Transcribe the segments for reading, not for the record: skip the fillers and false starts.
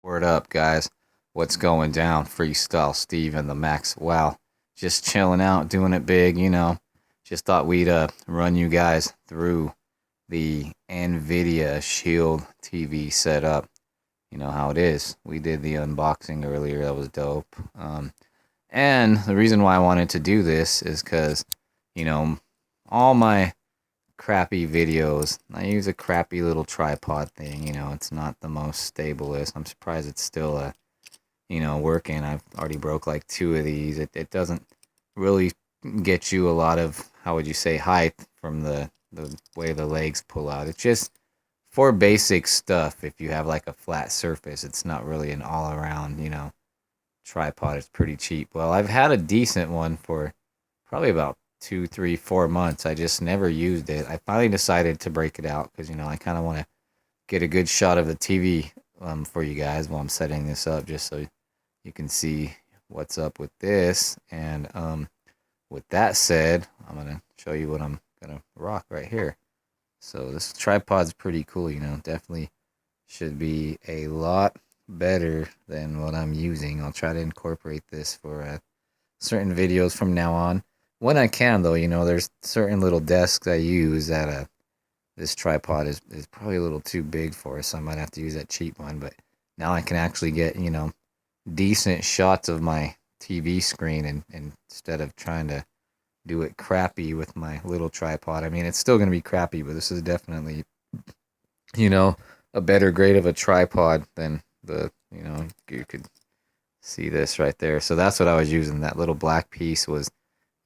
Word up, guys. What's going down? Freestyle Steve and the Max. Wow. Just chilling out, doing it big. Just thought we'd run you guys through the Nvidia Shield TV setup. You know how it is. We did the unboxing earlier. That was dope. And the reason why I wanted to do this is because, you know, all my crappy videos, I use a crappy little tripod thing. It's not the most stablest. I'm surprised it's still working. I've already broke like two of these. It doesn't really get you a lot of, how would you say, height from the way the legs pull out. It's just for basic stuff. If you have like a flat surface, it's not really an all around, tripod. It's pretty cheap. Well, I've had a decent one for probably about 2, 3, 4 months. I just never used it. I finally decided to break it out because I kind of want to get a good shot of the TV for you guys while I'm setting this up, just so you can see what's up with this. And with that said, I'm gonna show you what I'm gonna rock right here. So this tripod's pretty cool. Definitely should be a lot better than what I'm using. I'll try to incorporate this for certain videos from now on. When I can, though, there's certain little desks I use that this tripod is probably a little too big for, so I might have to use that cheap one. But now I can actually get, decent shots of my TV screen, and instead of trying to do it crappy with my little tripod. I mean, it's still going to be crappy, but this is definitely, you know, a better grade of a tripod than you could see this right there. So that's what I was using. That little black piece was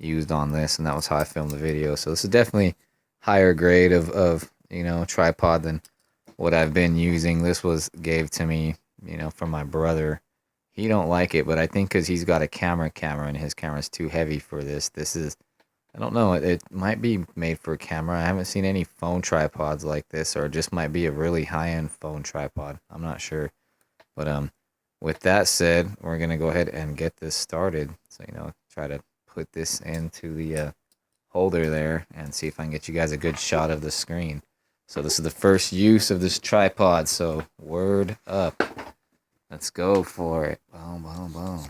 used on this, and that was how I filmed the video. So this is definitely higher grade of tripod than what I've been using. This was gave to me, from my brother. He don't like it, but I think because he's got a camera and his camera's too heavy for this. This is, I don't know, it might be made for a camera. I haven't seen any phone tripods like this, or it just might be a really high-end phone tripod. I'm not sure. But with that said, we're gonna go ahead and get this started. So try to put this into the holder there and see if I can get you guys a good shot of the screen. So this is the first use of this tripod. So word up, let's go for it. Boom, boom, boom.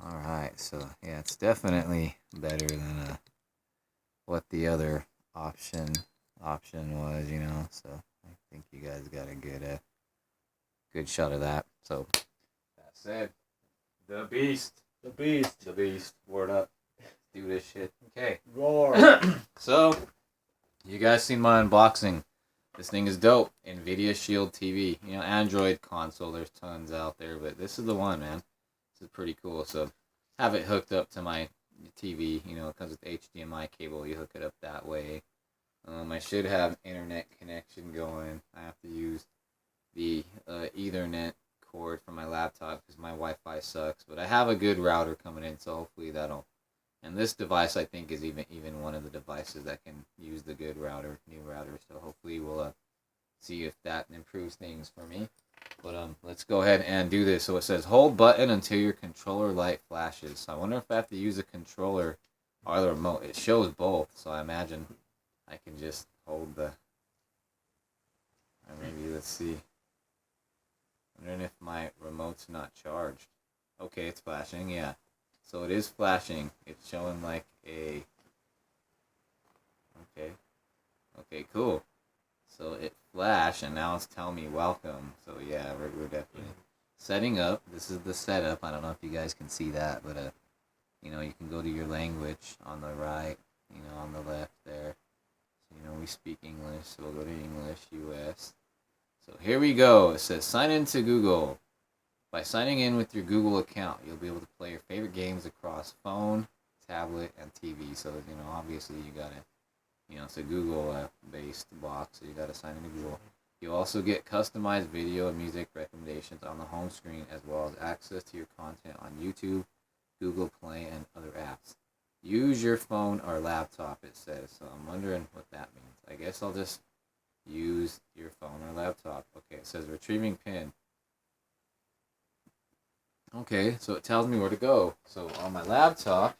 All right. So yeah, it's definitely better than what the other option was. So I think you guys got a good shot of that. So that said, the beast. The beast. The beast. Word up. Do this shit. Okay. Roar. So, you guys seen my unboxing. This thing is dope. Nvidia Shield TV. Android console. There's tons out there, but this is the one, man. This is pretty cool. So, have it hooked up to my TV. It comes with HDMI cable. You hook it up that way. I should have internet connection going. I have to use the Ethernet cord from my laptop because my Wi-Fi sucks. But I have a good router coming in, so hopefully that'll. And this device, I think, is even one of the devices that can use the good new router. So hopefully we'll see if that improves things for me. But let's go ahead and do this. So it says hold button until your controller light flashes. So I wonder if I have to use a controller or the remote. It shows both, so I imagine I can just hold the. Or maybe let's see. Wondering if my remote's not charged. Okay, it's flashing. Yeah. So it is flashing. It's showing like a. Okay. Okay, cool. So it flashed, and now it's telling me welcome. So yeah, we're definitely setting up. This is the setup. I don't know if you guys can see that, but you can go to your language on the right. On the left there. So we speak English, so we'll go to English, U.S. So here we go. It says sign in to Google. By signing in with your Google account, you'll be able to play your favorite games across phone, tablet, and TV. So, obviously you got to, it's a Google-based box, so you got to sign into Google. You'll also get customized video and music recommendations on the home screen, as well as access to your content on YouTube, Google Play, and other apps. Use your phone or laptop, it says. So I'm wondering what that means. I guess I'll just use your phone or laptop. Okay, it says retrieving pin. Okay, so it tells me where to go. So on my laptop,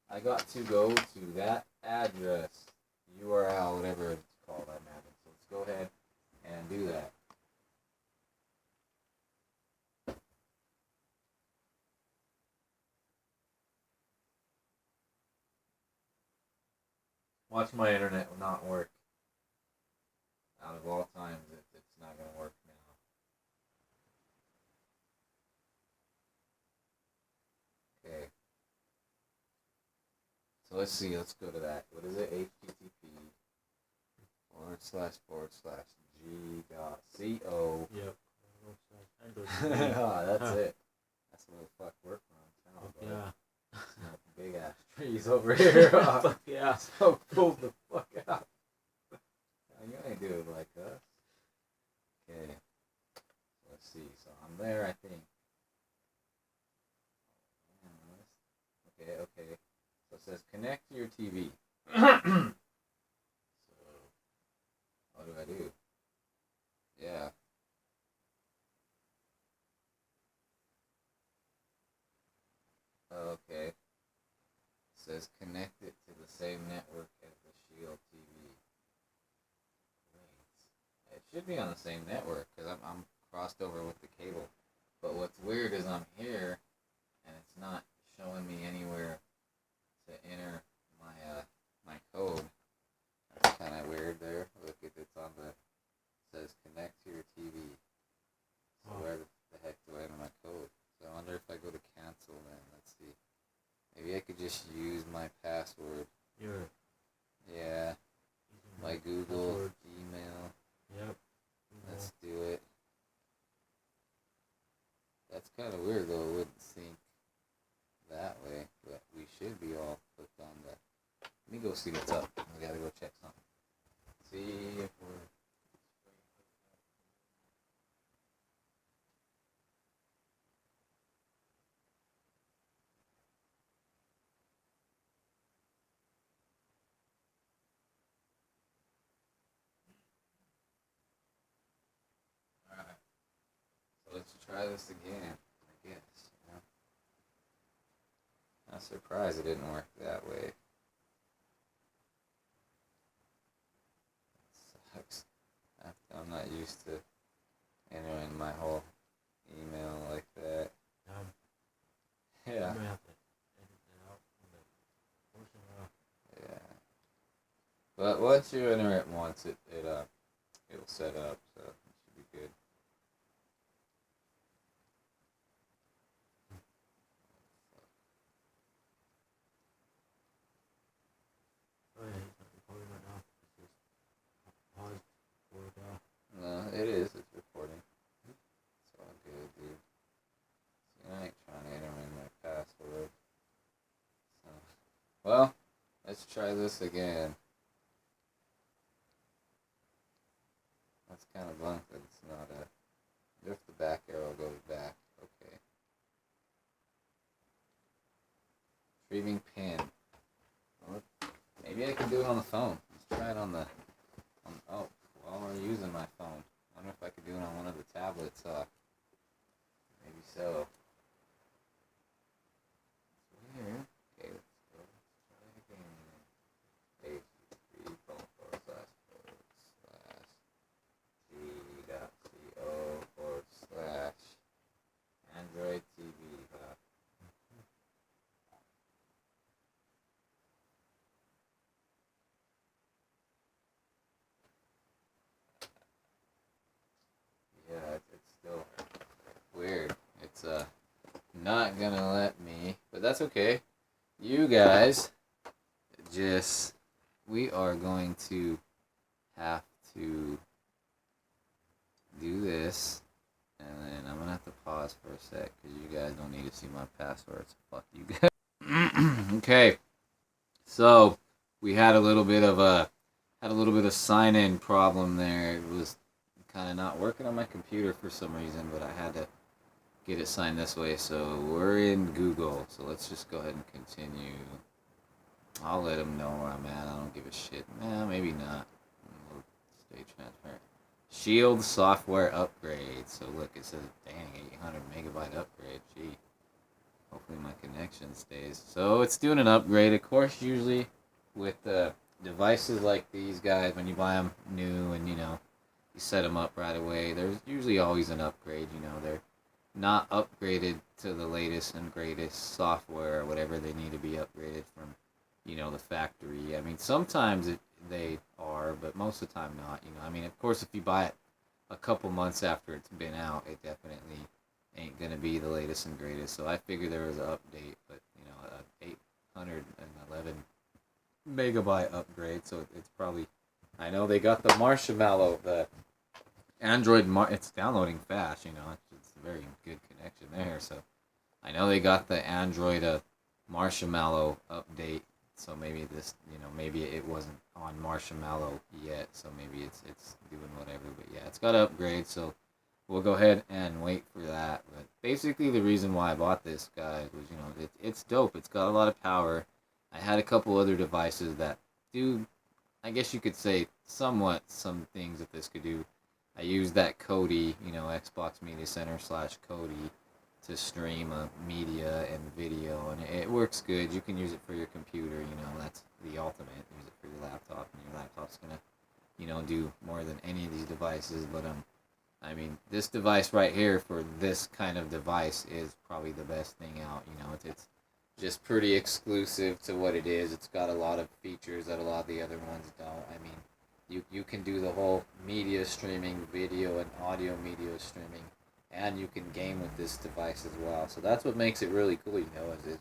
I got to go to that address, URL, whatever it's called, I imagine. So let's go ahead and do that. Watch my internet not work. Out of all times, it's not going to work now. Okay. So let's see. Let's go to that. What is it? http:// Yep. Oh, that's it. That's what the fuck we're from. Oh, yeah. Big ass trees over here. Fuck yeah. So pull the fuck out. You ain't do it like us. Okay. Let's see. So I'm there, I think. Okay. So it says connect to your TV. So what do I do? Yeah. Okay. It says connect it to the same network as the Shield TV. Wait. It should be on the same network because I'm crossed over with the cable. But what's weird is I'm here and it's not showing me anywhere to enter my code. That's kind of weird there. Look, if it's on the, it says connect to your TV. So where the heck do I enter my code? So I wonder if I go to cancel then. Let's see. Maybe I could just use my password. Yeah. My Google password. email. Yep. Let's do it. That's kind of weird though. It wouldn't sync that way, but we should be all hooked on the. Let me go see what's up. We gotta go check something. See if we're. Alright. So let's try this again, I guess. You know? I'm surprised it didn't work that way. It sucks. I'm not used to entering my whole email like that. Yeah. Yeah. But once you enter it once, it'll set up, so it should be good. No, it is. It's recording. It's all good, dude. See, I ain't trying to enter in my password. So, well, let's try this again. That's kind of bunk that it's not a. If the back arrow goes back, okay. Retrieving pin. Well, maybe I can do it on the phone. Let's try it on the. Oh, while we're using my phone, I wonder if I could do it on one of the tablets. Maybe so. It's weird. Okay, let's go. Let's try it again. http://t.co/Android TV. Yeah, it's still weird. It's not gonna let me, but that's okay. You guys just, we are going to have to do this, and then I'm gonna have to pause for a sec because you guys don't need to see my password. So fuck you guys. Okay, so we had a little bit of sign-in problem there. It was kind of not working on my computer for some reason, but I had to get it signed this way. So we're in Google. So let's just go ahead and continue. I'll let them know where I'm at. I don't give a shit. Nah, maybe not. We'll stay transparent. Shield software upgrade. So look, it says, dang, 800 megabyte upgrade. Gee. Hopefully my connection stays. So it's doing an upgrade. Of course, usually with devices like these guys, when you buy them new and, you set them up right away, there's usually always an upgrade. They're not upgraded to the latest and greatest software or whatever they need to be upgraded from the factory. I mean, sometimes they are, but most of the time not. I mean, of course, if you buy it a couple months after it's been out, it definitely ain't gonna be the latest and greatest. So I figured there was an update, but a 811 megabyte upgrade. So it's probably. I know they got the Marshmallow, the Android. It's downloading fast. It's a very good connection there. So I know they got the Android Marshmallow update. So maybe this, maybe it wasn't on Marshmallow yet. So maybe it's doing whatever. But yeah, it's got to upgrade. So we'll go ahead and wait for that. But basically, the reason why I bought this, guy, was it's dope. It's got a lot of power. I had a couple other devices that do, I guess you could say, somewhat some things that this could do. I used that Kodi, Xbox Media Center / Kodi, to stream media and video, and it works good. You can use it for your computer. That's the ultimate. Use it for your laptop, and your laptop's gonna, do more than any of these devices. But I mean, this device right here for this kind of device is probably the best thing out. It's just pretty exclusive to what it is. It's got a lot of features that a lot of the other ones don't. I mean, you can do the whole media streaming, video and audio media streaming, and you can game with this device as well. So that's what makes it really cool. Is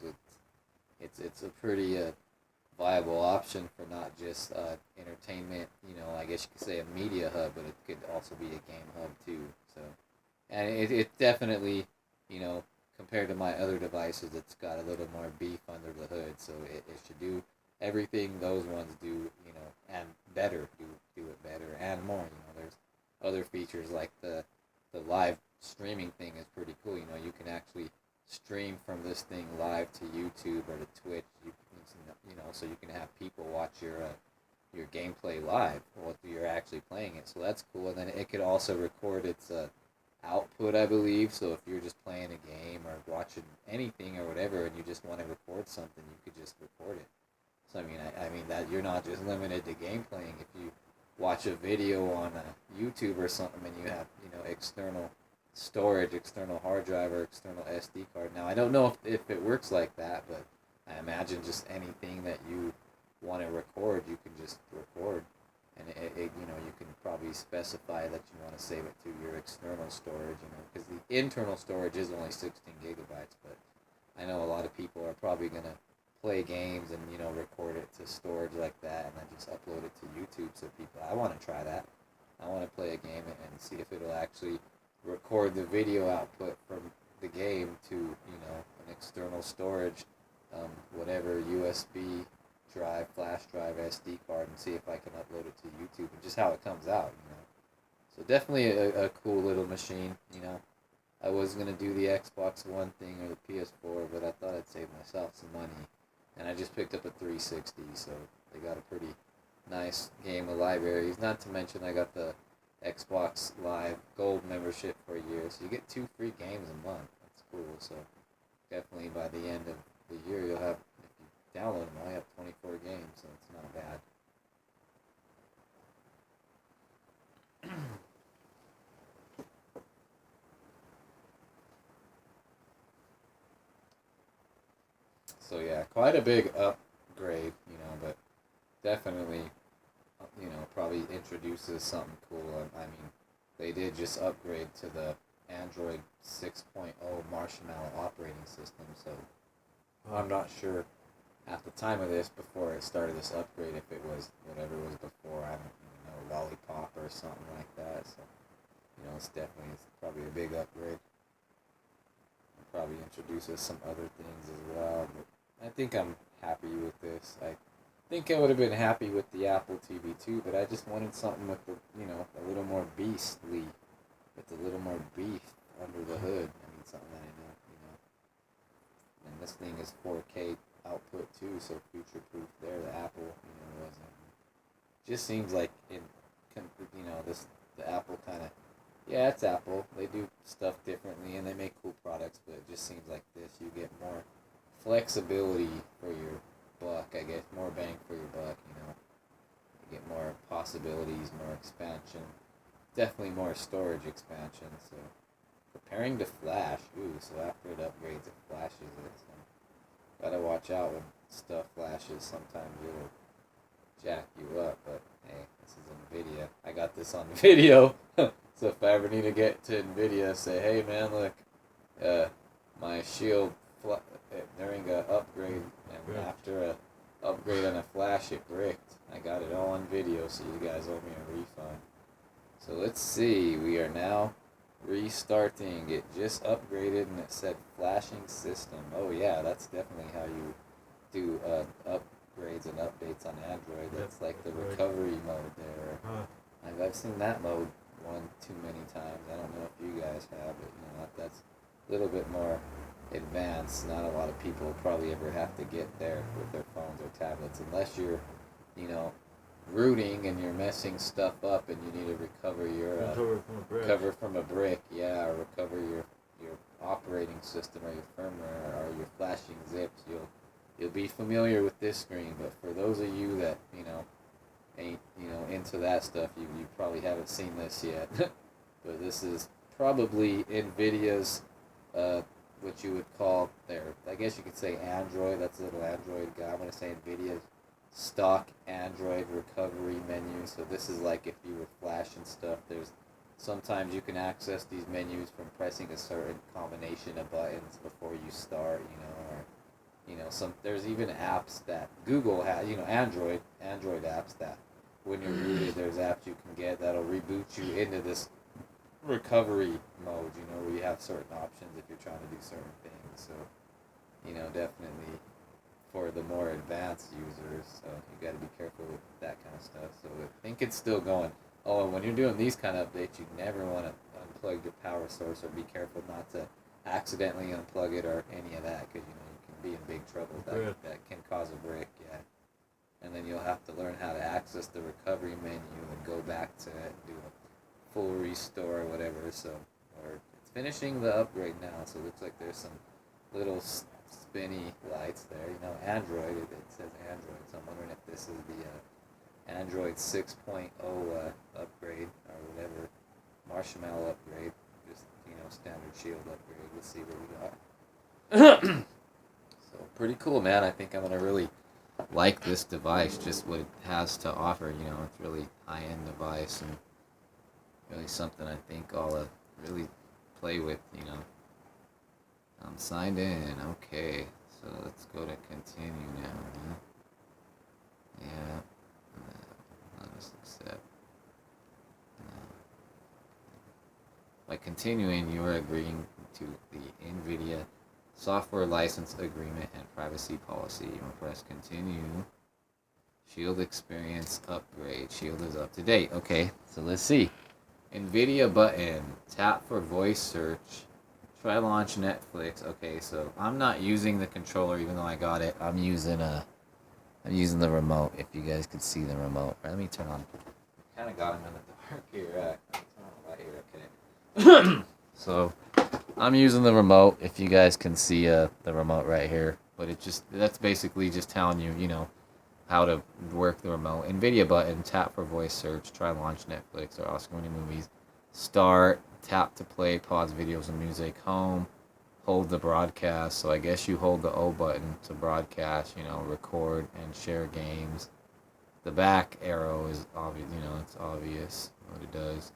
it's a pretty viable option for not just entertainment. I guess you could say a media hub, but it could also be a game hub too. So, and it definitely, compared to my other devices, it's got a little more beef under the hood. So it should do everything those ones do, and better, do it better and more. There's other features like the live streaming thing is pretty cool. You can actually stream from this thing live to YouTube or to Twitch. So you can have people watch your gameplay live while you're actually playing it. So that's cool. And then it could also record its output, I believe. So if you're just playing a game or watching anything or whatever, and you just want to record something, you could just record it. So I mean that you're not just limited to game playing. If you watch a video on YouTube or something, and you have external storage, external hard drive, or external SD card. Now I don't know if it works like that, but I imagine just anything that you want to record, you can just record, and you can probably specify that you want to save it to your external storage, because the internal storage is only 16 gigabytes, but I know a lot of people are probably gonna play games and record it to storage like that, and then just upload it to YouTube. So I want to try that. I want to play a game and see if it'll actually record the video output from the game to an external storage, whatever USB drive, flash drive, SD card, and see if I can upload it to YouTube and just how it comes out. So definitely a cool little machine. I was gonna do the Xbox One thing or the PS4, but I thought I'd save myself some money, and I just picked up a 360. So they got a pretty nice game of libraries. Not to mention I got the Xbox Live Gold membership for a year, so you get 2 free games a month. That's cool. So definitely by the end of the year, you'll have, if you download them all, you have 24 games, so it's not bad. So yeah, quite a big upgrade, but definitely, probably introduces something cool. I mean, they did just upgrade to the Android 6.0 Marshmallow operating system, so I'm not sure at the time of this, before it started this upgrade, if it was whatever was before. I don't even know, Lollipop or something like that. So, it's probably a big upgrade. It probably introduces some other things as well, but I think I'm happy with this. I think I would have been happy with the Apple TV too, but I just wanted something with a little more beastly, with a little more beef under the hood. I mean, something that I know. And this thing is 4K output too, so future proof there. The Apple, wasn't. Just seems like the Apple kind of, yeah, it's Apple. They do stuff differently and they make cool products, but it just seems like this, you get more flexibility for your buck, I guess, more bang for your buck. You get more possibilities, more expansion, definitely more storage expansion. So preparing to flash, so after it upgrades, it flashes it. So gotta watch out when stuff flashes, sometimes it'll jack you up. But hey, this is Nvidia. I got this on video. So if I ever need to get to Nvidia, say, hey man, look, my shield during a upgrade and after a upgrade on a flash, it bricked. I got it all on video, so you guys owe me a refund. So let's see, we are now restarting. It just upgraded and it said flashing system. Oh yeah, that's definitely how you do upgrades and updates on Android. That's like the recovery mode there. I've seen that mode one too many times. I don't know if you guys have it. That's a little bit more advanced. Not a lot of people probably ever have to get there with their phones or tablets unless you're, rooting and you're messing stuff up and you need to recover your recover from a brick, or recover your operating system or your firmware or your flashing zips. You'll be familiar with this screen, but for those of you that ain't into that stuff, you probably haven't seen this yet. But this is probably Nvidia's what you would call I guess you could say Android. That's a little Android guy. I'm going to say Nvidia's stock Android recovery menu. So this is like if you were flashing stuff, sometimes you can access these menus from pressing a certain combination of buttons before you start, there's even apps that Google has, Android apps that when you're rooted, there's apps you can get that'll reboot you into this recovery mode, where you have certain options if you're trying to do certain things. So, definitely for the more advanced users, so you got to be careful with that kind of stuff. So I think it's still going. Oh, and when you're doing these kind of updates, you never want to unplug your power source, or be careful not to accidentally unplug it or any of that, because you can be in big trouble. That can cause a brick, and then you'll have to learn how to access the recovery menu and go back to it and do a full restore or whatever. So, or it's finishing the upgrade now, so it looks like there's some little spinny lights there. Android, it says Android, so I'm wondering if this is the Android 6.0 upgrade or whatever, marshmallow upgrade, just standard Shield upgrade. We'll see what we got. So pretty cool, man. I think I'm gonna really like this device, just what it has to offer. It's really high-end device and really something I think I'll really play with. I'm signed in. Okay, so let's go to continue now. Yeah. Let us accept. By continuing, you are agreeing to the Nvidia software license agreement and privacy policy. You will press continue. Shield experience upgrade. Shield is up to date. Okay, so let's see. Nvidia button. Tap for voice search. Try launch Netflix. Okay, so I'm not using the controller even though I got it. I'm using the remote. If you guys could see the remote. Right, let me turn on. Kind of got him in the dark here. Turn on the light here. Okay. So I'm using the remote. If you guys can see the remote right here, but that's basically just telling you, how to work the remote. Nvidia button. Tap for voice search. Try launch Netflix or Oscar winning movies. Start. Tap to play, pause videos and music. Home, hold the broadcast. So I guess you hold the O button to broadcast, record and share games. The back arrow is obvious, it's obvious what it does.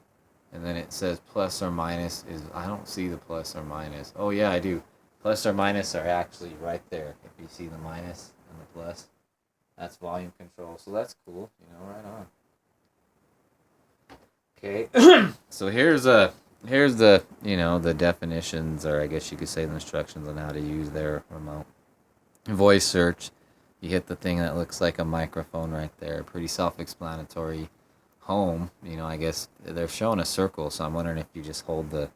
And then it says plus or minus I don't see the plus or minus. Oh yeah, I do. Plus or minus are actually right there. If you see the minus and the plus, that's volume control. So that's cool, right on. Okay, so here's the the definitions, or I guess you could say the instructions on how to use their remote. Voice search, you hit the thing that looks like a microphone right there. Pretty self-explanatory. Home, I guess they're showing a circle, so I'm wondering if you just hold the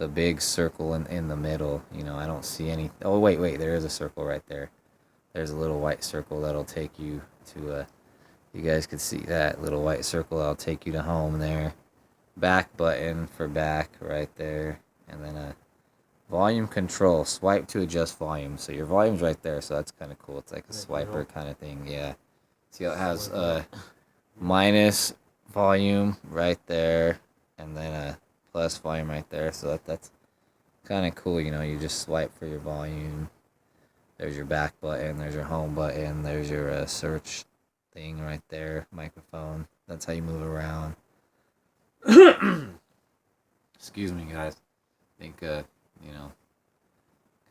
big circle in the middle. I don't see any. Oh wait, there is a circle right there. There's a little white circle that'll take you to you guys could see that little white circle that'll take you to home there. Back button for back right there, and then a volume control. Swipe to adjust volume. So your volume's right there, so that's kind of cool. It's like a swiper kind of thing. Yeah. See how it has minus volume right there, and then a plus volume right there. So that's kind of cool. You just swipe for your volume. There's your back button. There's your home button. There's your search thing right there. Microphone. That's how you move around. Excuse me, guys. I think got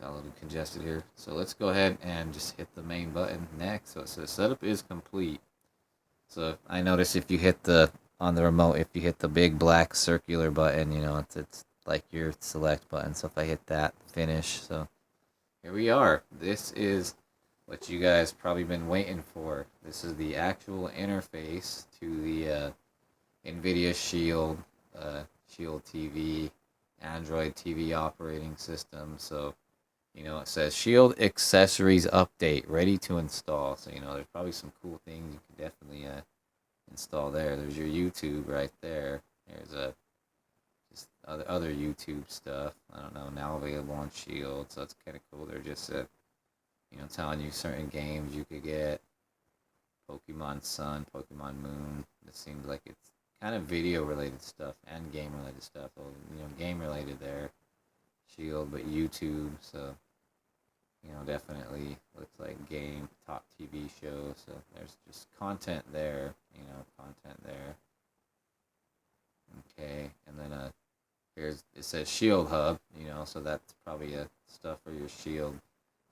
a little congested here. So let's go ahead and just hit the main button next. So it says setup is complete. So I notice if you hit on the remote, if you hit the big black circular button, it's like your select button. So if I hit that, finish. So here we are. This is what you guys probably been waiting for. This is the actual interface to the Nvidia Shield, Shield TV, Android TV operating system. So it says Shield accessories update ready to install. So there's probably some cool things you can definitely install there. There's your YouTube right there. There's just other YouTube stuff. I don't know, now available on Shield, so that's kind of cool. They're just telling you certain games you could get. Pokemon Sun, Pokemon Moon. It seems like it's kind of video related stuff and game related stuff. Well, game related there. Shield, but YouTube, so definitely looks like game, top TV show. So there's just content there, content there. Okay, and then it says Shield Hub, so that's probably stuff for your Shield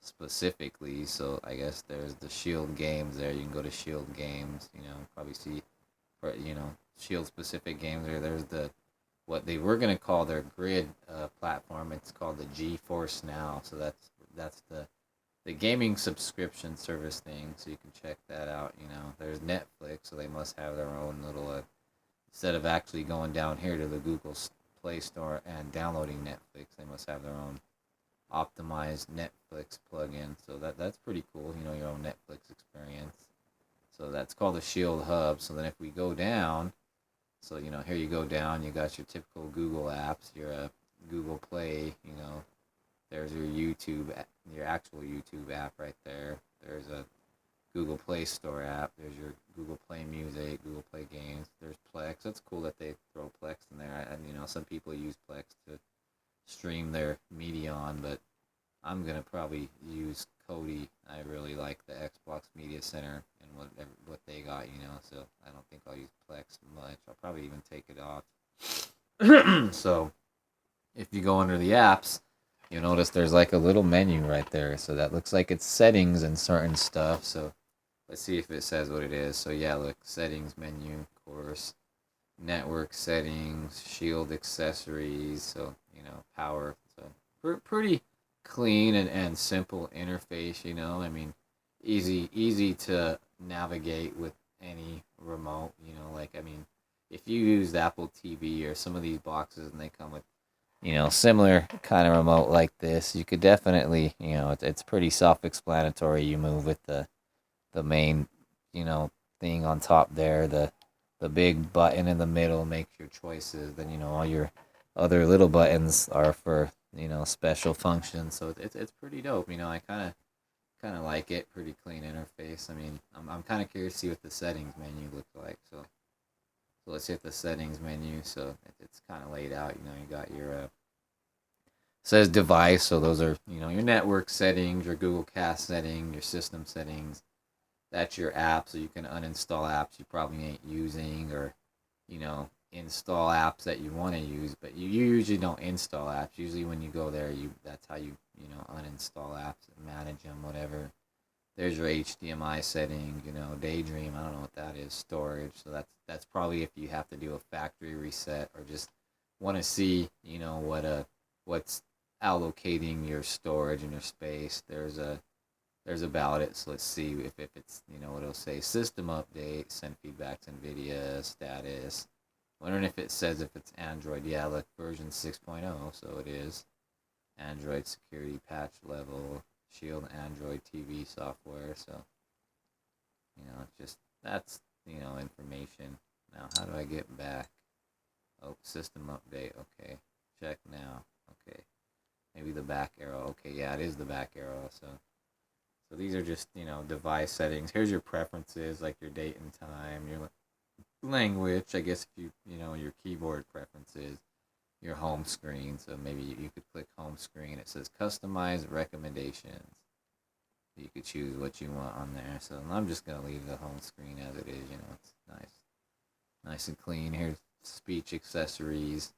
specifically. So I guess there's the Shield games there. You can go to Shield games, probably see for Shield specific games there. There's what they were gonna call their grid platform. It's called the GeForce Now. So that's the gaming subscription service thing. So you can check that out. There's Netflix, so they must have their own little. Instead of actually going down here to the Google Play Store and downloading Netflix, they must have their own optimized Netflix plugin. So that's pretty cool. Your own Netflix experience. So that's called the Shield Hub. So then if we go down, so here you go down, you got your typical Google apps, your Google Play, there's your YouTube, your actual YouTube app right there. There's a Google Play Store app. There's your Google Play Music, Google Play Games. There's Plex. That's cool that they throw Plex in there. And some people use Plex to stream their media on, but I'm gonna probably use Kodi. I really like the Xbox Media Center and what they got, So I don't think I'll use Plex much. I'll probably even take it off. So if you go under the apps, you'll notice there's like a little menu right there. So that looks like it's settings and certain stuff. So let's see if it says what it is. So yeah, look, settings menu, of course, network settings, Shield accessories. So power. So pretty clean and simple interface. I mean, easy to navigate with any remote. If you use Apple TV or some of these boxes and they come with similar kind of remote like this, you could definitely, it's pretty self-explanatory. You move with the main, thing on top there. The big button in the middle makes your choices. Then, all your other little buttons are for, special functions. So it's pretty dope. I kind of like it. Pretty clean interface. I mean, I'm kind of curious to see what the settings menu looks like. So let's hit the settings menu. So it's kind of laid out. You got your says device. So those are your network settings, your Google Cast setting, your system settings. That's your app. So you can uninstall apps you probably ain't using, or install apps that you want to use, but you usually don't install apps. Usually when you go there, that's how you uninstall apps and manage them, whatever. There's your HDMI setting, Daydream, I don't know what that is, storage. So that's probably if you have to do a factory reset or just want to see, what's allocating your storage and your space. There's about it. So let's see if it's, what it'll say, system update, send feedback to Nvidia, status. Wondering if it says if it's Android. Yeah, look, version 6.0, so it is. Android security patch level, Shield Android TV software. So, that's, information. Now, how do I get back? Oh, system update. Okay, check now. Okay, maybe the back arrow. Okay, yeah, it is the back arrow. So these are just, device settings. Here's your preferences, like your date and time, your language, I guess, if your keyboard preferences, your home screen. So maybe you could click home screen. It says customize recommendations. You could choose what you want on there. So I'm just gonna leave the home screen as it is. You know, it's nice and clean. Here's speech accessories,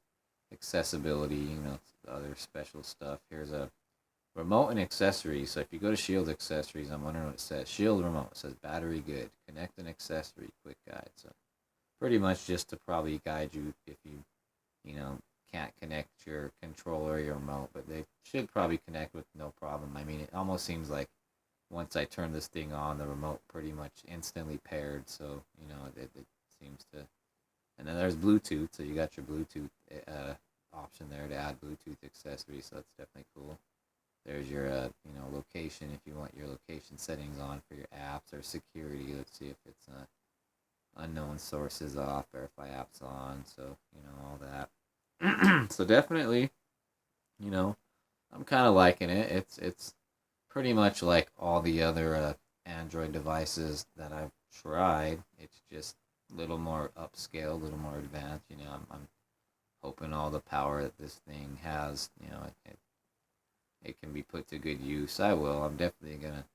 accessibility. You know, other special stuff. Here's a remote and accessories. So if you go to Shield accessories, I'm wondering what it says. Shield remote, it says battery good. Connect an accessory, quick guide. So pretty much just to probably guide you if you know, can't connect your controller or your remote, but they should probably connect with no problem. I mean, it almost seems like once I turn this thing on, the remote pretty much instantly paired. So, you know, it seems to. And then there's Bluetooth, so you got your Bluetooth option there to add Bluetooth accessories. So that's definitely cool. There's your, you know, location if you want your location settings on for your apps or security. Let's see if it's unknown sources off, verify apps on. So, you know, all that. So definitely, you know, I'm kind of liking it. It's pretty much like all the other Android devices that I've tried. It's just a little more upscale, a little more advanced. You know, I'm hoping all the power that this thing has, you know, it can be put to good use. I will. I'm definitely gonna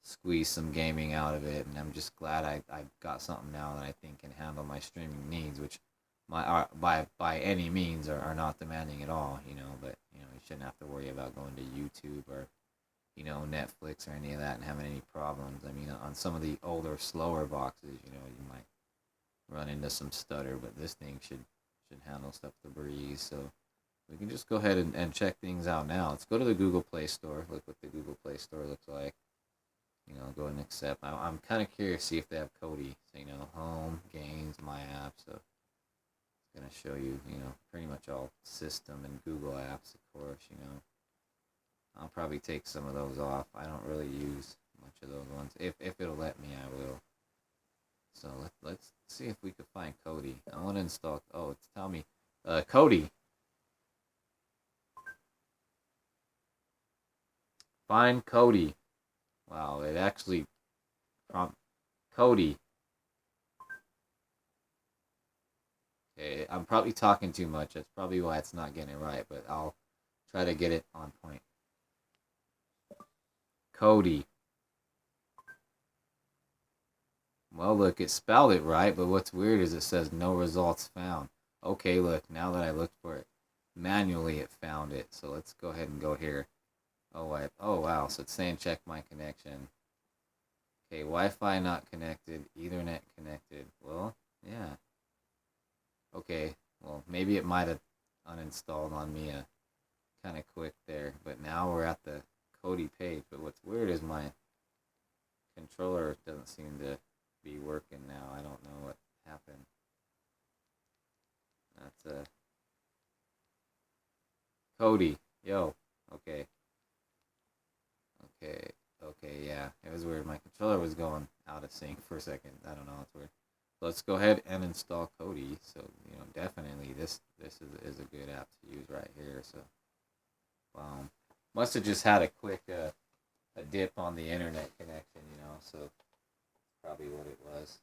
squeeze some gaming out of it, and I'm just glad I got something now that I think can handle my streaming needs, which by any means are not demanding at all. You know, but you know, you shouldn't have to worry about going to YouTube or, you know, Netflix or any of that and having any problems. I mean, on some of the older, slower boxes, you know, you might run into some stutter, but this thing should handle stuff with a breeze. So we can just go ahead and check things out now. Let's go to the Google Play Store. Look what the Google Play Store looks like. You know, go ahead and accept. I'm kind of curious to see if they have Kodi. So, you know, home, games, my app. So it's going to show you, you know, pretty much all system and Google apps, of course, you know. I'll probably take some of those off. I don't really use much of those ones. If it'll let me, I will. So let's see if we could find Kodi. I want to install. Oh, it's telling me, Kodi. Find Kodi. Wow, it actually prompt Kodi. Okay, I'm probably talking too much. That's probably why it's not getting it right, but I'll try to get it on point. Kodi. Well, look, it spelled it right, but what's weird is it says no results found. Okay, look, now that I looked for it manually, it found it. So let's go ahead and go here. Oh wow, so it's saying check my connection. Okay, Wi-Fi not connected, Ethernet connected. Well, yeah. Okay, well, maybe it might have uninstalled on me kind of quick there, but now we're at the Kodi page. But what's weird is my controller doesn't seem to be working now. I don't know what happened. That's Kodi. Yo. Okay. Okay, yeah. It was weird. My controller was going out of sync for a second. I don't know, it's weird. Let's go ahead and install Kodi. So, you know, definitely this is a good app to use right here. So, must have just had a quick a dip on the internet connection, you know, so probably what it was.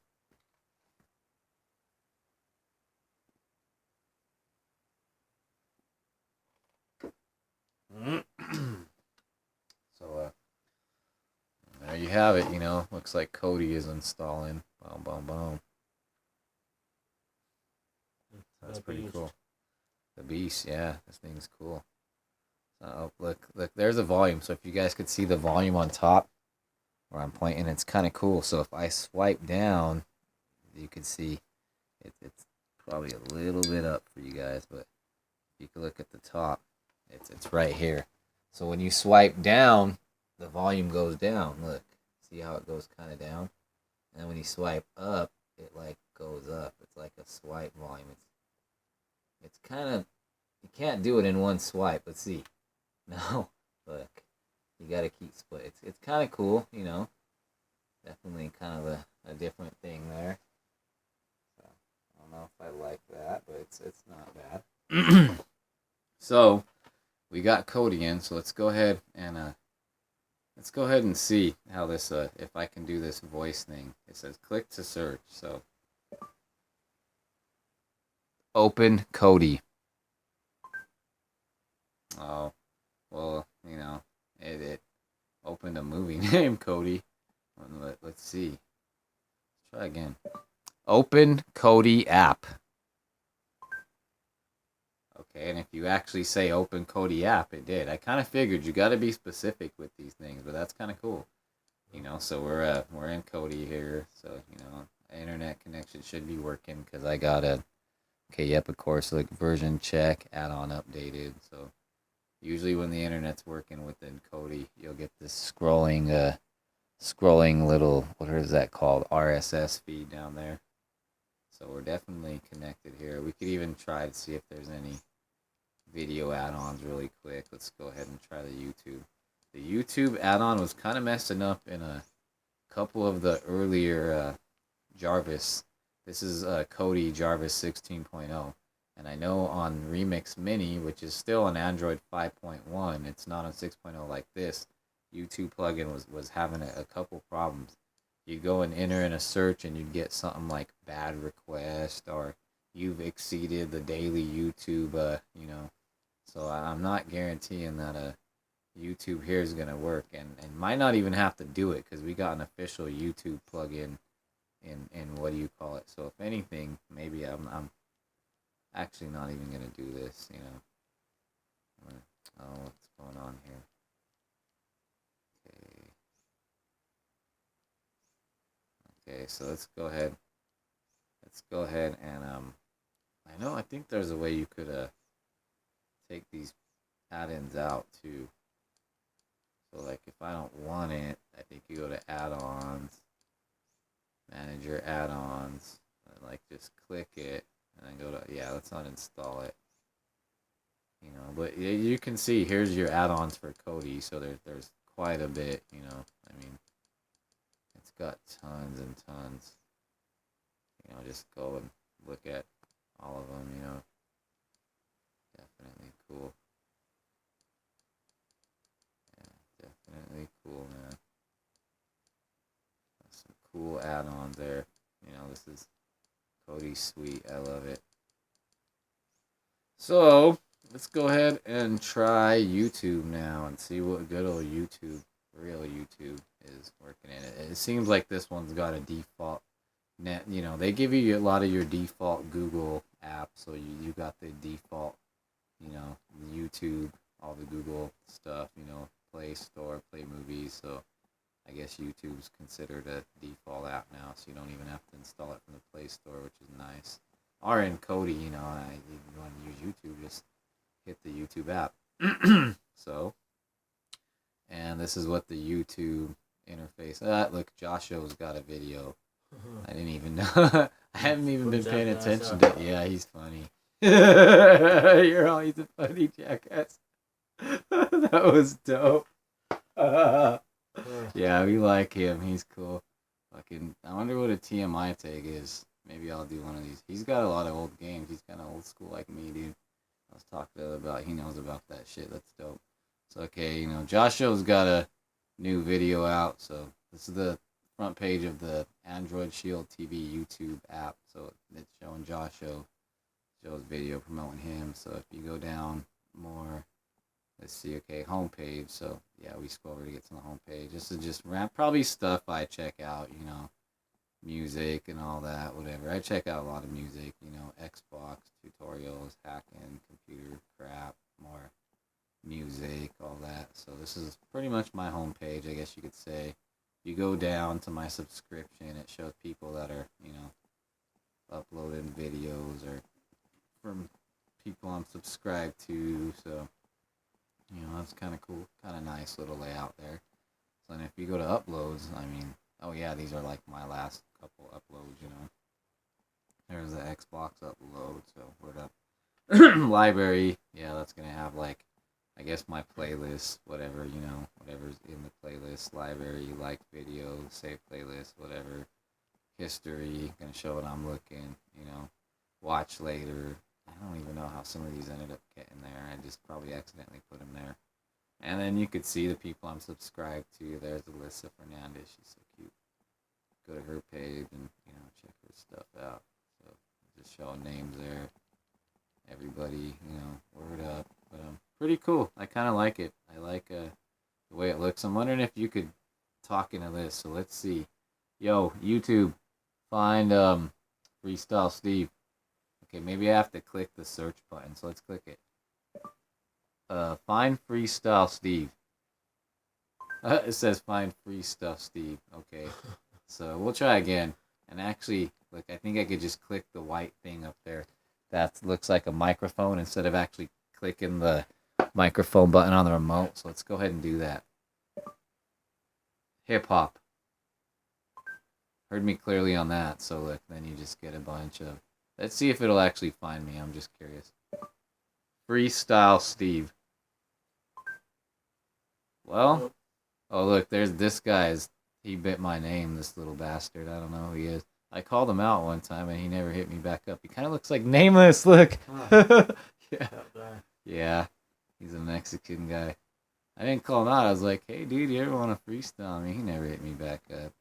So there you have it. You know, looks like Kodi is installing. Boom, boom, boom. That's pretty cool. The beast, yeah, this thing's cool. Oh, look, there's a volume. So if you guys could see the volume on top where I'm pointing, it's kind of cool. So if I swipe down, you can see it's probably a little bit up for you guys, but if you can look at the top, it's right here. So when you swipe down, the volume goes down. Look, see how it goes kind of down? And when you swipe up, it like goes up. It's like a swipe volume. It's kind of, you can't do it in one swipe. Let's see. No, look, you gotta keep split. It's kind of cool, you know. Definitely kind of a different thing there. So I don't know if I like that, but it's not bad. So we got Kodi in. So let's go ahead and see how this if I can do this voice thing. It says click to search. So open Kodi. Oh, well, you know, it opened a movie. movie name, Cody. Let's see. Let's try again. Open Kodi app. Okay, and if you actually say Open Kodi app, it did. I kind of figured you got to be specific with these things, but that's kind of cool. You know, so we're in Kodi here, so you know, internet connection should be working because I got a. Okay, yep, of course, like version check, add-on updated. So usually when the internet's working within Kodi, you'll get this scrolling little, what is that called, RSS feed down there. So we're definitely connected here. We could even try to see if there's any video add-ons really quick. Let's go ahead and try the YouTube. The YouTube add-on was kind of messing up in a couple of the earlier Jarvis. This is Kodi Jarvis 16.0. And I know on Remix Mini, which is still on Android 5.1, it's not on 6.0 like this. YouTube plugin was having a couple problems. You go and enter in a search and you'd get something like bad request or you've exceeded the daily YouTube, you know. So I'm not guaranteeing that YouTube here is going to work and might not even have to do it because we got an official YouTube plugin in what do you call it. So if anything, maybe I'm actually not even going to do this, you know. Oh, what's going on here? Okay, so let's go ahead. And I think there's a way you could take these add-ins out too. So like if I don't want it, I think you go to add-ons, manage your add-ons, and like just click it, and then go to, yeah, let's uninstall it. You know, but you can see here's your add-ons for Kodi, so there's quite a bit, you know. I mean, it's got tons and tons. You know, just go and look at all of them, you know. Definitely cool. Yeah, definitely cool, man. Some cool add-ons there. You know, this is Kodi Suite. I love it. So, let's go ahead and try YouTube now and see what good old YouTube, real YouTube, is working in it. It seems like this one's got a default net. You know, they give you a lot of your default Google apps, so you got the default, you know, YouTube, all the Google stuff, you know, Play Store, Play Movies. So I guess YouTube's considered a default app now, so you don't even have to install it from the Play Store, which is nice. Or in Kodi, you know, if you want to use YouTube, just hit the YouTube app. So, and this is what the YouTube interface. Look, Joshua's got a video. I didn't even know. I haven't even been paying attention to it. Yeah, he's funny. You're always a funny jackass. That was dope. Yeah, we like him. He's cool. Fucking, I wonder what a TMI tag is. Maybe I'll do one of these. He's got a lot of old games. He's kind of old school like me, dude. I was talking to him about. He knows about that shit. That's dope. So okay, you know, Joshua's got a new video out. So this is the front page of the Android Shield TV YouTube app. So it's showing Joshua. Joe's video promoting him. So if you go down more, let's see, okay, homepage. So yeah, we scroll over to get to the homepage. This is just probably stuff I check out, you know, music and all that, whatever. I check out a lot of music, you know, Xbox tutorials, hacking, computer crap, more music, all that. So this is pretty much my homepage, I guess you could say. You go down to my subscription, it shows people that are, you know, uploading videos or from people I'm subscribed to. So, you know, that's kind of cool, kind of nice little layout there. So then if you go to uploads, I mean, oh yeah, these are like my last couple uploads, you know. There's the Xbox upload, so we're up. Library, yeah, that's gonna have like, I guess my playlist, whatever, you know, whatever's in the playlist, library, like videos, save playlist, whatever. History, gonna show what I'm looking, you know. Watch later. I don't even know how some of these ended up getting there. I just probably accidentally put them there. And then you could see the people I'm subscribed to. There's Alyssa Fernandez. She's so cute. Go to her page and, you know, check her stuff out. So just showing names there. Everybody, you know, word up. But pretty cool. I kind of like it. I like the way it looks. I'm wondering if you could talking to this. So let's see. Yo, YouTube, find Freestyle Steve. Okay, maybe I have to click the search button. So let's click it. Find Freestyle Steve. It says find free stuff, Steve. Okay, so we'll try again. And actually, look, I think I could just click the white thing up there. That looks like a microphone instead of actually clicking the microphone button on the remote. So let's go ahead and do that. Hip hop. Heard me clearly on that. So look, then you just get a bunch of. Let's see if it'll actually find me. I'm just curious. Freestyle Steve. Well, oh look, there's this guy's. He bit my name, this little bastard. I don't know who he is. I called him out one time and he never hit me back up. He kind of looks like Nameless. Look. Yeah. Yeah. He's a Mexican guy. I didn't call him out. I was like, hey, dude, you ever want to freestyle me? He never hit me back up.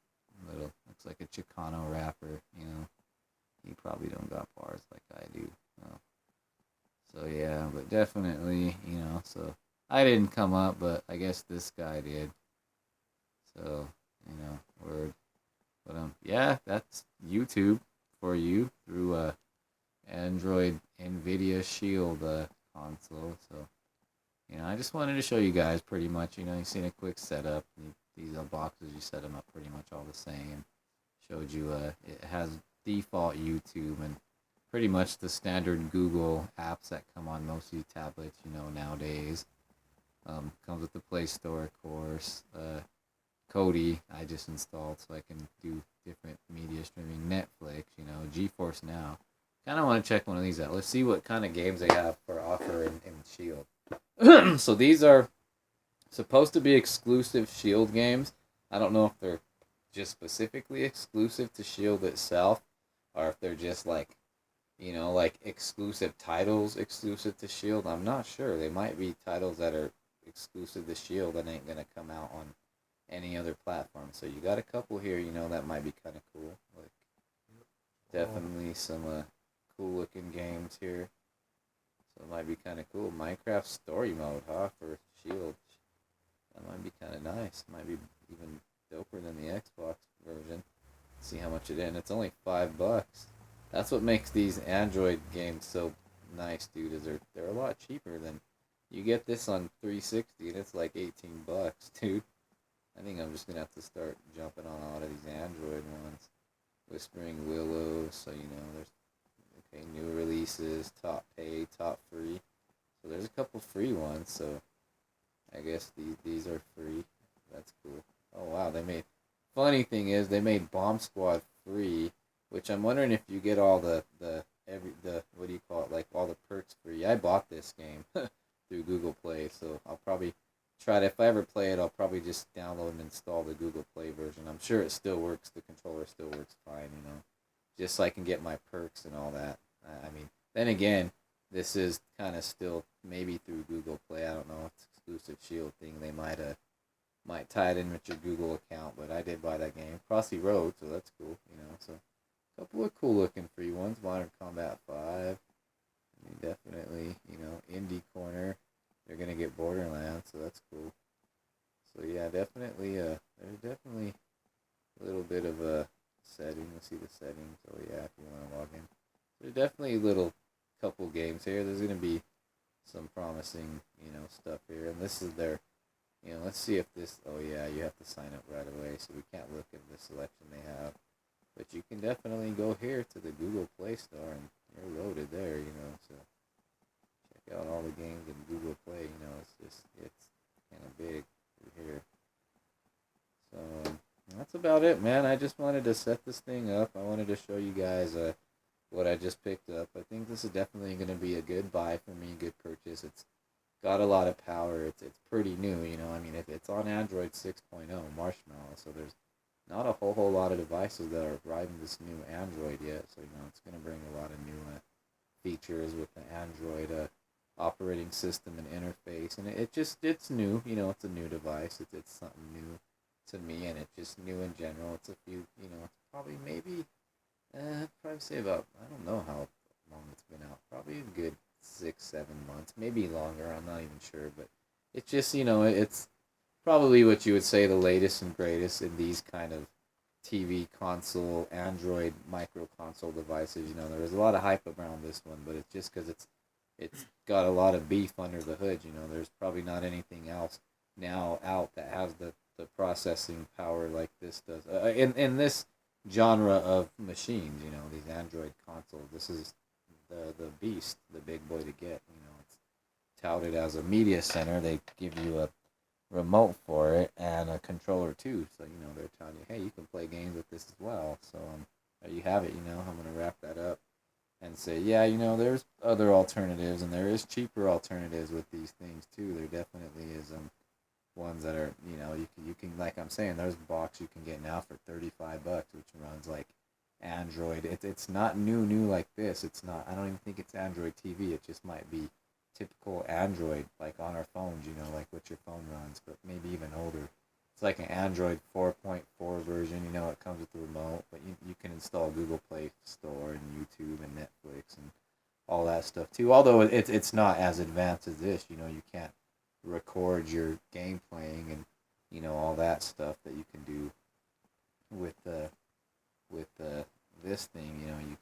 Little, looks like a Chicano rapper, you know. He probably don't got bars like I do. Oh. So, yeah, but definitely, you know, so I didn't come up, but I guess this guy did. So, you know, word. But, yeah, that's YouTube for you through Android Nvidia Shield console. So, you know, I just wanted to show you guys pretty much, you know, you've seen a quick setup. These boxes, you set them up pretty much all the same. Showed you it has default YouTube and pretty much the standard Google apps that come on most of these tablets, you know, nowadays. Comes with the Play Store, of course. Kodi, I just installed so I can do different media streaming. Netflix, you know, GeForce Now. Kind of want to check one of these out. Let's see what kind of games they have for offer in Shield. So these are supposed to be exclusive Shield games. I don't know if they're just specifically exclusive to Shield itself, or if they're just like, you know, like exclusive titles exclusive to Shield. I'm not sure. They might be titles that are exclusive to Shield that ain't gonna come out on any other platform. So you got a couple here, you know, that might be kind of cool. Like, definitely some cool looking games here. So it might be kind of cool. Minecraft story mode, huh, for Shield. That might be kind of nice. Might be even doper than the Xbox version. See how much it is. It's only $5. That's what makes these Android games so nice, dude. Is they're a lot cheaper than you get this on 360, and it's like $18, dude. I think I'm just gonna have to start jumping on a lot of these Android ones. Whispering Willows, so you know there's okay new releases, top pay, top free. So there's a couple free ones. So I guess these are free. That's cool. Oh wow, they made. Funny thing is they made Bomb Squad free, which I'm wondering if you get all the what do you call it, like all the perks free. I bought this game through Google Play, so I'll probably try to, if I ever play it, I'll probably just download and install the Google Play version. I'm sure it still works. The controller still works fine, you know, just so I can get my perks and all that. I mean, then again, this is kind of still maybe through Google Play. I don't know if it's exclusive Shield thing. They might tie it in with your Google account, but I did buy that game. Crossy Road, so that's cool, you know. So a couple of cool looking free ones. Modern Combat 5. I mean, definitely, you know, Indie Corner. They're gonna get Borderlands, so that's cool. So yeah, definitely there's definitely a little bit of a setting. Let's see the settings. Oh yeah, if you want to log in. There's definitely a little couple games here. There's gonna be some promising, you know, stuff here. And this is their, you know, let's see if this, oh yeah, you have to sign up right away, so we can't look at the selection they have. But you can definitely go here to the Google Play Store and you're loaded there, you know, so check out all the games in Google Play, you know, it's kind of big through here. So that's about it, man. I just wanted to set this thing up. I wanted to show you guys what I just picked up. I think this is definitely going to be a good buy for me, good purchase. It's got a lot of power. It's pretty new, you know. I mean, it's on Android 6.0 Marshmallow, so there's not a whole lot of devices that are riding this new Android yet. So, you know, it's going to bring a lot of new features with the Android operating system and interface. And it's new, you know, it's a new device. It's something new to me, and it's just new in general. It's a few, you know, it's probably maybe, I'd probably say about, I don't know how long it's been out. Probably a good 6-7 months, maybe longer. I'm not even sure, but it's just, you know, it's probably what you would say the latest and greatest in these kind of TV console, Android micro console devices. You know, there was a lot of hype around this one, but it's just because it's got a lot of beef under the hood. You know, there's probably not anything else now out that has the processing power like this does. In this genre of machines, you know, these Android consoles, this is the beast, the big boy to get. You know, it's touted as a media center. They give you a remote for it and a controller too. So you know they're telling you, hey, you can play games with this as well. So there you have it. You know, I'm gonna wrap that up and say, yeah, you know, there's other alternatives and there is cheaper alternatives with these things too. There definitely is ones that are, you know, you can like I'm saying, there's a box you can get now for $35, which runs like Android. It's not new like this. It's not. I don't even think it's Android TV. It just might be typical Android, like on our phones, you know, like what your phone runs, but maybe even older. It's like an Android 4.4 version, you know, it comes with the remote, but you can install Google Play Store and YouTube and Netflix and all that stuff too. Although it's not as advanced as this, you know, you can't record your game playing and, you know, all that stuff that you can do with this thing, you know, you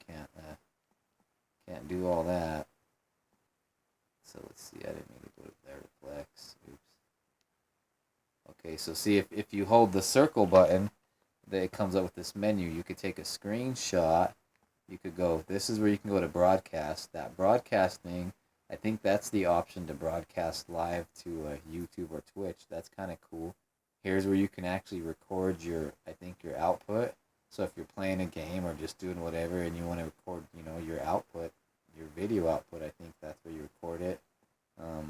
can't do all that. So let's see, I didn't mean to go to there to flex. Oops. Okay, so see if you hold the circle button, then it comes up with this menu. You could take a screenshot. You could go, this is where you can go to broadcast. That broadcast thing, I think that's the option to broadcast live to YouTube or Twitch. That's kind of cool. Here's where you can actually record your, I think, your output. So if you're playing a game or just doing whatever and you want to record, you know, your output, your video output, I think that's where you record it.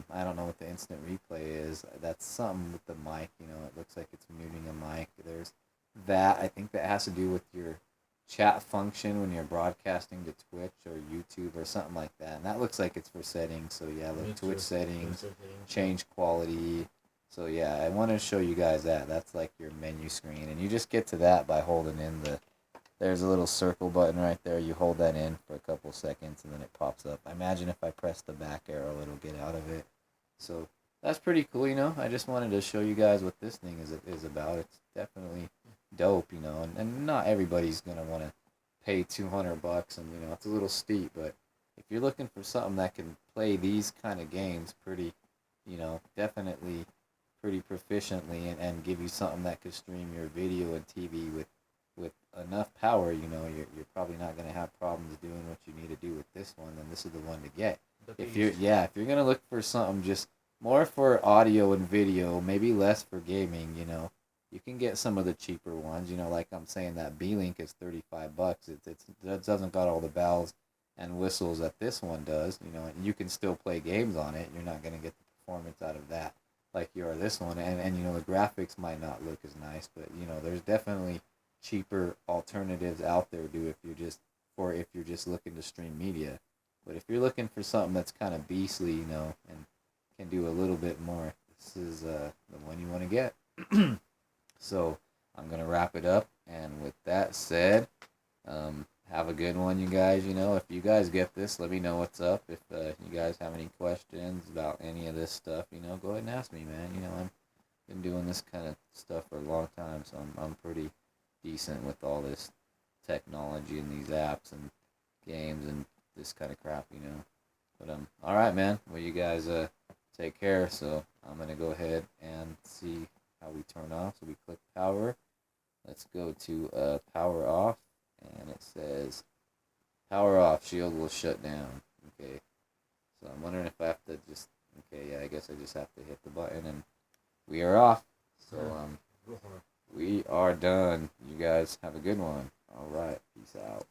I don't know what the instant replay is. That's something with the mic, you know, it looks like it's muting a mic. There's that. I think that has to do with your chat function when you're broadcasting to Twitch or YouTube or something like that. And that looks like it's for settings. So yeah, look, Twitch settings, change quality. So yeah, I want to show you guys that. That's like your menu screen. And you just get to that by holding in there's a little circle button right there. You hold that in for a couple seconds and then it pops up. I imagine if I press the back arrow, it'll get out of it. So that's pretty cool, you know. I just wanted to show you guys what this thing is about. It's definitely dope, you know. And not everybody's going to want to pay $200 and, you know, it's a little steep. But if you're looking for something that can play these kind of games pretty, you know, definitely pretty proficiently and give you something that could stream your video and TV with enough power, you know, you're probably not going to have problems doing what you need to do with this one, then this is the one to get. If you're going to look for something just more for audio and video, maybe less for gaming, you know, you can get some of the cheaper ones, you know, like I'm saying that B-Link is $35. It doesn't got all the bells and whistles that this one does, you know, and you can still play games on it. You're not going to get the performance out of that like you are this one, and you know, the graphics might not look as nice, but you know, there's definitely cheaper alternatives out there if you're just looking to stream media. But if you're looking for something that's kind of beastly, you know, and can do a little bit more, this is the one you want to get. So I'm gonna wrap it up, and with that said, have a good one, you guys. You know, if you guys get this, let me know what's up. If you guys have any questions about any of this stuff, you know, go ahead and ask me, man. You know, I've been doing this kind of stuff for a long time, so I'm pretty decent with all this technology and these apps and games and this kind of crap, you know. But all right, man. Well, you guys take care. So I'm gonna go ahead and see how we turn off. So we click power. Let's go to power off, and it says power off. Shield will shut down. Okay. So I'm wondering if I have to just. Okay, yeah. I guess I just have to hit the button, and we are off. So we are done. You guys have a good one. All right. Peace out.